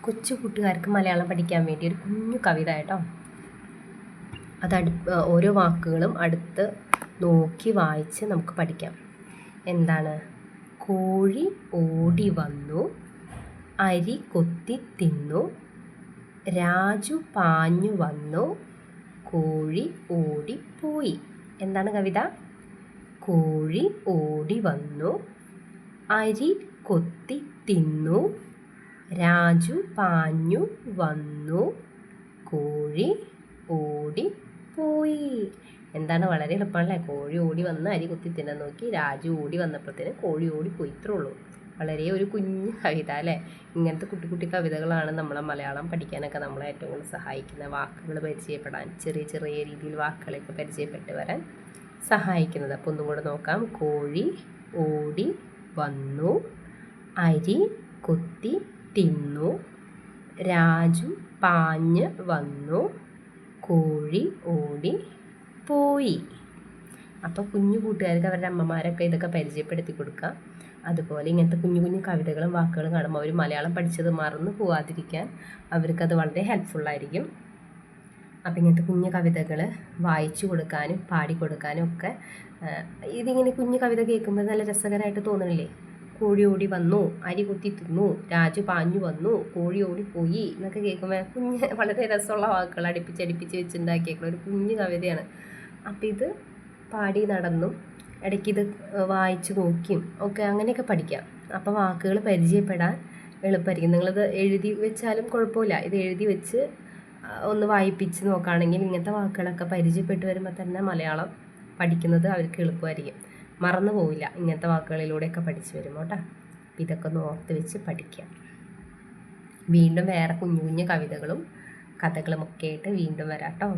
കൊച്ചു കൂട്ടുകാർക്ക് മലയാളം പഠിക്കാൻ വേണ്ടി ഒരു കുഞ്ഞു കവിത കേട്ടോ. ഓരോ വാക്കുകളും അടുത്ത് നോക്കി വായിച്ച് നമുക്ക് പഠിക്കാം. എന്താണ്? കോഴി ഓടി വന്നു, അരി കൊത്തി തിന്നു, രാജു പാഞ്ഞു വന്നു, കോഴി ഓടിപ്പോയി. എന്താണ് കവിത? കോഴി ഓടി വന്നു, അരി കൊത്തി തിന്നു, രാജു പാഞ്ഞു വന്നു, കോഴി ഓടിപ്പോയി. എന്താണ്? വളരെ എളുപ്പമാണല്ലേ. കോഴി ഓടി വന്ന് അരി കുത്തി തിന്നാൻ നോക്കി, രാജു ഓടി വന്നപ്പോഴത്തേന് കോഴി ഓടിപ്പോയി. ഇത്രേ ഉള്ളൂ. വളരെ ഒരു കുഞ്ഞു കവിത അല്ലേ. ഇങ്ങനത്തെ കുട്ടി കുട്ടി കവിതകളാണ് നമ്മളെ മലയാളം പഠിക്കാനൊക്കെ നമ്മളെ ഏറ്റവും കൂടുതൽ സഹായിക്കുന്ന, വാക്കുകൾ പരിചയപ്പെടാൻ, ചെറിയ ചെറിയ രീതിയിൽ വാക്കുകളൊക്കെ പരിചയപ്പെട്ട് വരാൻ സഹായിക്കുന്നത്. അപ്പോൾ ഒന്നും കൂടെ നോക്കാം. കോഴി ഓടി വന്നു, അരി കൊത്തി തിന്നു, രാജു പാഞ്ഞ് വന്നു, കോഴി ഓടി പോയി. അപ്പോൾ കുഞ്ഞു കൂട്ടുകാർക്ക് അവരുടെ അമ്മമാരൊക്കെ ഇതൊക്കെ പരിചയപ്പെടുത്തി കൊടുക്കുക. അതുപോലെ ഇങ്ങനത്തെ കുഞ്ഞു കുഞ്ഞു കവിതകളും വാക്കുകളും കാണുമ്പോൾ അവർ മലയാളം പഠിച്ചത് മറന്നു പോകാതിരിക്കാൻ അവർക്കത് വളരെ ഹെൽപ്ഫുള്ളായിരിക്കും. അപ്പം ഇങ്ങനത്തെ കുഞ്ഞു കവിതകൾ വായിച്ചു കൊടുക്കാനും പാടിക്കൊടുക്കാനും ഒക്കെ ഇതിങ്ങനെ കുഞ്ഞു കവിത കേൾക്കുമ്പോൾ നല്ല രസകരമായിട്ട് തോന്നണില്ലേ? കോഴി ഓടി വന്നു, അരി കുത്തി തിന്നു, രാജു പാഞ്ഞു വന്നു, കോഴി ഓടി പോയി എന്നൊക്കെ കേൾക്കുമ്പോൾ വളരെ രസമുള്ള വാക്കുകൾ അടുപ്പിച്ചടുപ്പിച്ച് വെച്ചുണ്ടാക്കിയേക്കുന്ന ഒരു കുഞ്ഞു കവിതയാണ്. അപ്പം ഇത് പാടി നടന്നും ഇടയ്ക്ക് ഇത് വായിച്ചു നോക്കിയും ഒക്കെ അങ്ങനെയൊക്കെ പഠിക്കാം. അപ്പോൾ വാക്കുകൾ പരിചയപ്പെടാൻ എളുപ്പമായിരിക്കും. നിങ്ങളിത് എഴുതി വെച്ചാലും കുഴപ്പമില്ല. ഇത് എഴുതി വെച്ച് ഒന്ന് വായിപ്പിച്ച് നോക്കുകയാണെങ്കിൽ ഇങ്ങനത്തെ വാക്കുകളൊക്കെ പരിചയപ്പെട്ട് വരുമ്പോൾ തന്നെ മലയാളം പഠിക്കുന്നത് അവർക്ക് എളുപ്പമായിരിക്കും. മറന്നു പോവില്ല ഇങ്ങനത്തെ വാക്കുകളിലൂടെയൊക്കെ പഠിച്ചു വരുമ്പോൾ കേട്ടോ. അപ്പം ഇതൊക്കെ ഒന്ന് ഓർത്ത് വെച്ച് പഠിക്കാം. വീണ്ടും വേറെ കുഞ്ഞു കുഞ്ഞു കവിതകളും കഥകളും ഒക്കെ ആയിട്ട് വീണ്ടും വരാം കേട്ടോ.